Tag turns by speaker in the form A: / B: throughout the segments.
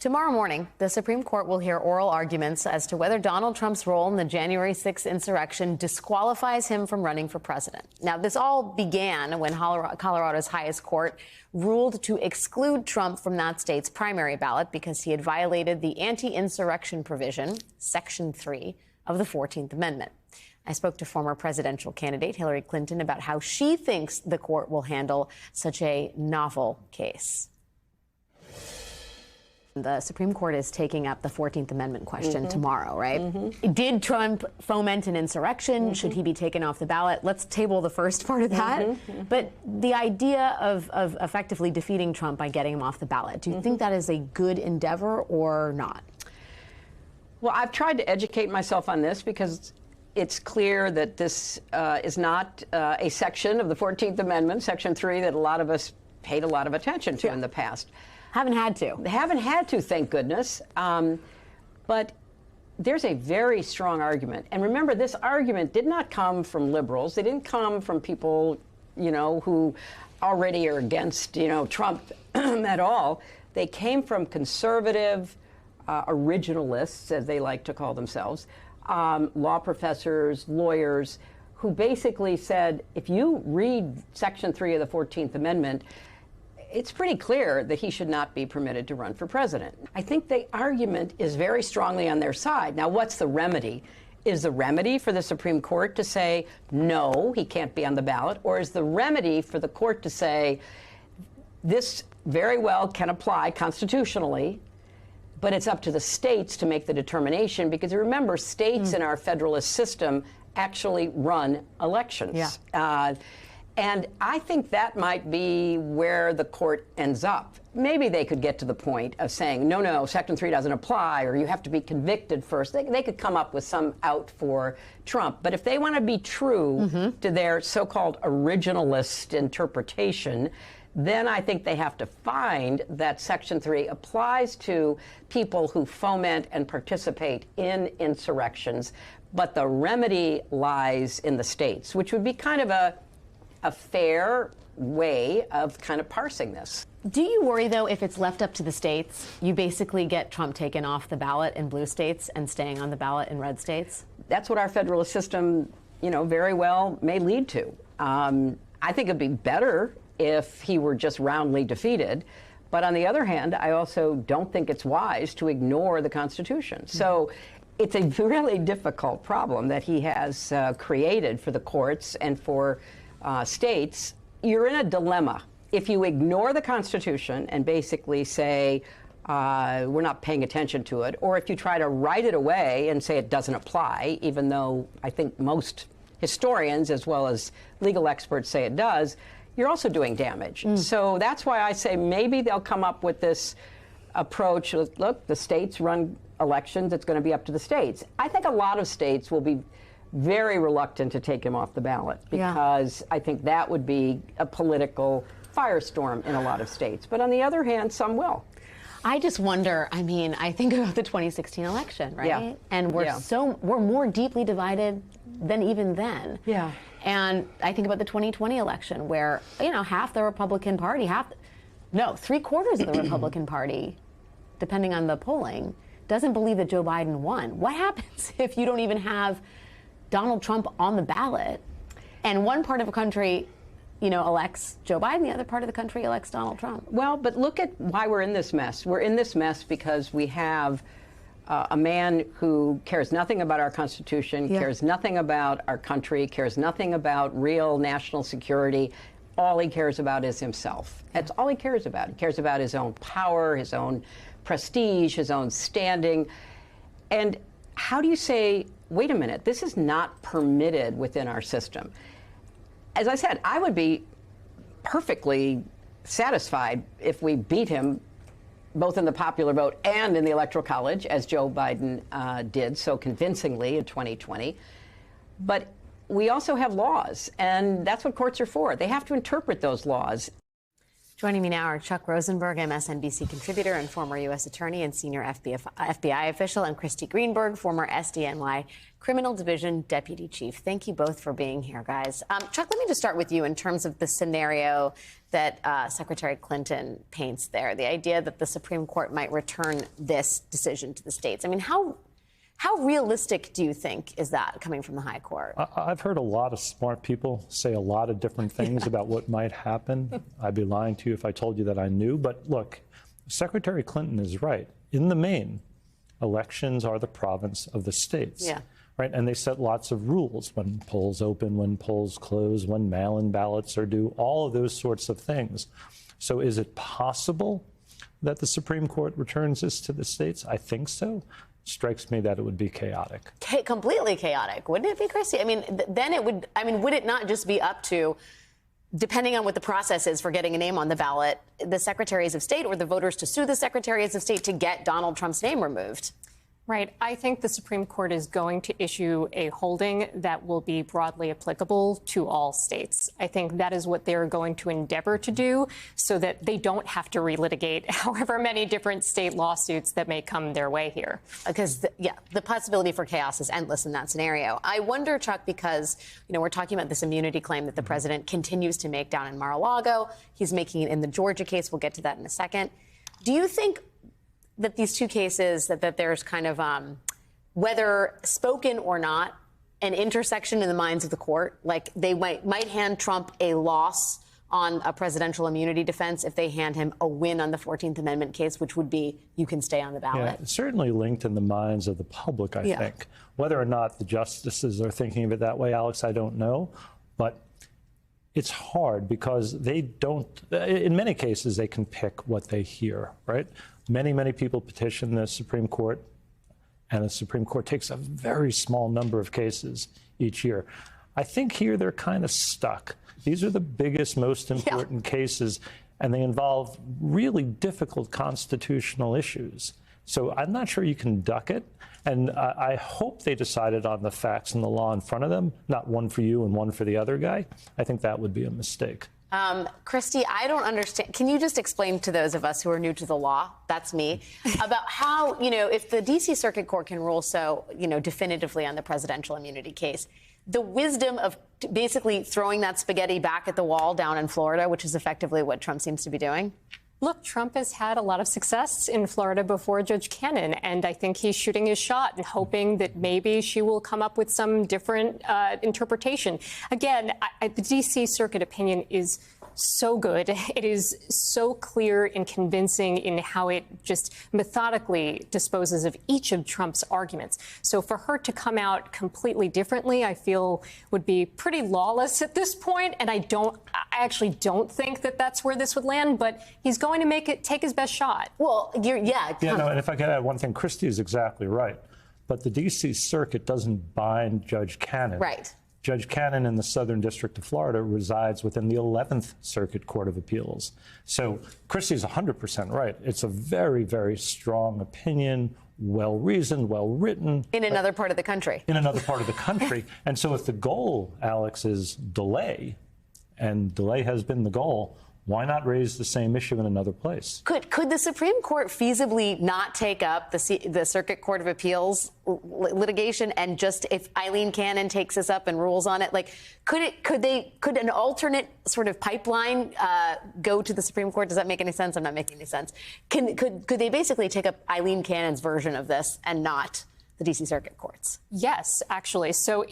A: Tomorrow morning, the Supreme Court will hear oral arguments as to whether Donald Trump's role in the January 6th insurrection disqualifies him from running for president. Now, this all began when Colorado's highest court ruled to exclude Trump from that state's primary ballot because he had violated the anti-insurrection provision, Section 3, of the 14th Amendment. I spoke to former presidential candidate Hillary Clinton about how she thinks the court will handle such a novel case. The Supreme Court is taking up the 14th Amendment question tomorrow, right? Did Trump foment an insurrection? Should he be taken off the ballot? Let's table the first part of that. But the idea of effectively defeating Trump by getting him off the ballot, do you think that is a good endeavor or not?
B: Well, I've tried to educate myself on this because it's clear that this is not a section of the 14th Amendment, Section 3, that a lot of us paid a lot of attention to in the past.
A: Haven't had to.
B: They haven't had to, thank goodness. But there's a very strong argument. And remember, this argument did not come from liberals. They didn't come from people, who already are against, Trump at all. They came from conservative originalists, as they like to call themselves, law professors, lawyers, who basically said, if you read Section 3 of the 14th Amendment, it's pretty clear that he should not be permitted to run for president. I think the argument is very strongly on their side. Now, what's the remedy? Is the remedy for the Supreme Court to say, no, he can't be on the ballot? Or is the remedy for the court to say, this very well can apply constitutionally, but it's up to the states to make the determination? Because remember, states in our federalist system actually run elections. And I think that might be where the court ends up. Maybe they could get to the point of saying, no, Section 3 doesn't apply, or you have to be convicted first. They could come up with some out for Trump. But if they want to be true to their so-called originalist interpretation, then I think they have to find that Section 3 applies to people who foment and participate in insurrections. But the remedy lies in the states, which would be kind of a fair way of kind of parsing this.
A: Do you worry, though, if it's left up to the states, you basically get Trump taken off the ballot in blue states and staying on the ballot in red states?
B: That's what our federalist system, very well may lead to. I think it'd be better if he were just roundly defeated. But on the other hand, I also don't think it's wise to ignore the Constitution. So it's a really difficult problem that he has created for the courts and for states. You're in a dilemma. If you ignore the Constitution and basically say, we're not paying attention to it, or if you try to write it away and say it doesn't apply, even though I think most historians, as well as legal experts, say it does, you're also doing damage. So that's why I say maybe they'll come up with this approach. Look, the states run elections. It's going to be up to the states. I think a lot of states will be very reluctant to take him off the ballot because I think that would be a political firestorm in a lot of states. But on the other hand, some will.
A: I just wonder, I think about the 2016 election, right?
B: Yeah.
A: And we're more deeply divided than even then.
B: Yeah.
A: And I think about the 2020 election where, half the Republican Party, three-quarters of the Republican Party, depending on the polling, doesn't believe that Joe Biden won. What happens if you don't even have Donald Trump on the ballot, and one part of a country, elects Joe Biden, the other part of the country elects Donald Trump?
B: Well, but look at why we're in this mess. We're in this mess because we have a man who cares nothing about our Constitution, cares nothing about our country, cares nothing about real national security. All he cares about is himself. That's all he cares about. He cares about his own power, his own prestige, his own standing. And how do you say, wait a minute, this is not permitted within our system? As I said, I would be perfectly satisfied if we beat him both in the popular vote and in the Electoral College, as Joe Biden did so convincingly in 2020. But we also have laws, and that's what courts are for. They have to interpret those laws.
A: Joining me now are Chuck Rosenberg, MSNBC contributor and former U.S. attorney and senior FBI official, and Christy Greenberg, former SDNY Criminal Division deputy chief. Thank you both for being here, guys. Chuck, let me just start with you in terms of the scenario that Secretary Clinton paints there, the idea that the Supreme Court might return this decision to the states. I mean, how realistic do you think is that coming from the high court?
C: I've heard a lot of smart people say a lot of different things about what might happen. I'd be lying to you if I told you that I knew. But look, Secretary Clinton is right. In the main, elections are the province of the states.
A: Yeah.
C: Right? And they set lots of rules: when polls open, when polls close, when mail-in ballots are due, all of those sorts of things. So is it possible that the Supreme Court returns this to the states? I think so. Strikes me that it would be chaotic.
A: Completely chaotic, wouldn't it be, Christy? I mean, then it would, would it not just be up to, depending on what the process is for getting a name on the ballot, the secretaries of state or the voters to sue the secretaries of state to get Donald Trump's name removed?
D: Right. I think the Supreme Court is going to issue a holding that will be broadly applicable to all states. I think that is what they're going to endeavor to do so that they don't have to relitigate however many different state lawsuits that may come their way here.
A: Because, the possibility for chaos is endless in that scenario. I wonder, Chuck, because, we're talking about this immunity claim that the president continues to make down in Mar-a-Lago. He's making it in the Georgia case. We'll get to that in a second. Do you think that these two cases, that there's kind of, whether spoken or not, an intersection in the minds of the court? Like they might hand Trump a loss on a presidential immunity defense if they hand him a win on the 14th Amendment case, which would be you can stay on the ballot.
C: Yeah, it's certainly linked in the minds of the public, I think. Whether or not the justices are thinking of it that way, Alex, I don't know. But it's hard because they don't, in many cases, they can pick what they hear, right? Many, many people petition the Supreme Court, and the Supreme Court takes a very small number of cases each year. I think here they're kind of stuck. These are the biggest, most important cases, and they involve really difficult constitutional issues. So I'm not sure you can duck it. And I hope they decided on the facts and the law in front of them, not one for you and one for the other guy. I think that would be a mistake.
A: Christy, I don't understand. Can you just explain to those of us who are new to the law, that's me, about how, if the D.C. Circuit Court can rule so, definitively on the presidential immunity case, the wisdom of basically throwing that spaghetti back at the wall down in Florida, which is effectively what Trump seems to be doing?
D: Look, Trump has had a lot of success in Florida before Judge Cannon, and I think he's shooting his shot and hoping that maybe she will come up with some different interpretation. Again, the D.C. Circuit opinion is so good. It is so clear and convincing in how it just methodically disposes of each of Trump's arguments. So for her to come out completely differently, I feel would be pretty lawless at this point. And I actually don't think that that's where this would land, but he's going to take his best shot.
A: Well,
C: and if I could add one thing, Christy is exactly right. But the D.C. Circuit doesn't bind Judge Cannon.
A: Right.
C: Judge Cannon in the Southern District of Florida resides within the 11th Circuit Court of Appeals. So Christy's 100% right. It's a very, very strong opinion, well-reasoned, well-written.
A: In another part of the country.
C: In another part of the country. And so if the goal, Alex, is delay, and delay has been the goal, why not raise the same issue in another place?
A: Could the Supreme Court feasibly not take up the Circuit Court of Appeals litigation and just, if Eileen Cannon takes this up and rules on it, like could an alternate sort of pipeline go to the Supreme Court? Does that make any sense? I'm not making any sense. Could they basically take up Eileen Cannon's version of this and not the D.C. Circuit courts?
D: Yes, actually. So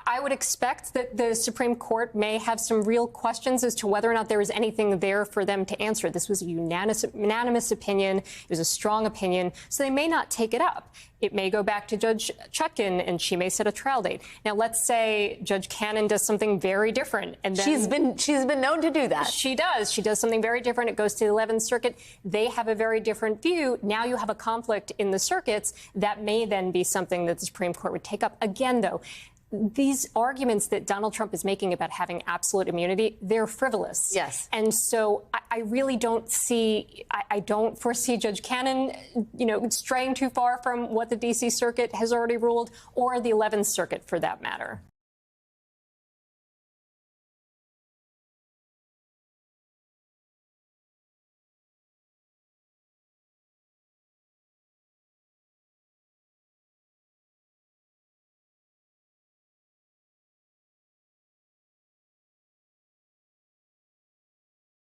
D: I would expect that the Supreme Court may have some real questions as to whether or not there is anything there for them to answer. This was a unanimous opinion. It was a strong opinion. So they may not take it up. It may go back to Judge Chutkan, and she may set a trial date. Now, let's say Judge Cannon does something very different, and then
A: she's been known to do that.
D: She does. She does something very different. It goes to the 11th Circuit. They have a very different view. Now you have a conflict in the circuits. That may then be something that the Supreme Court would take up. Again, though, these arguments that Donald Trump is making about having absolute immunity, they're frivolous.
A: Yes.
D: And so I really don't foresee Judge Cannon, straying too far from what the D.C. Circuit has already ruled, or the 11th Circuit for that matter.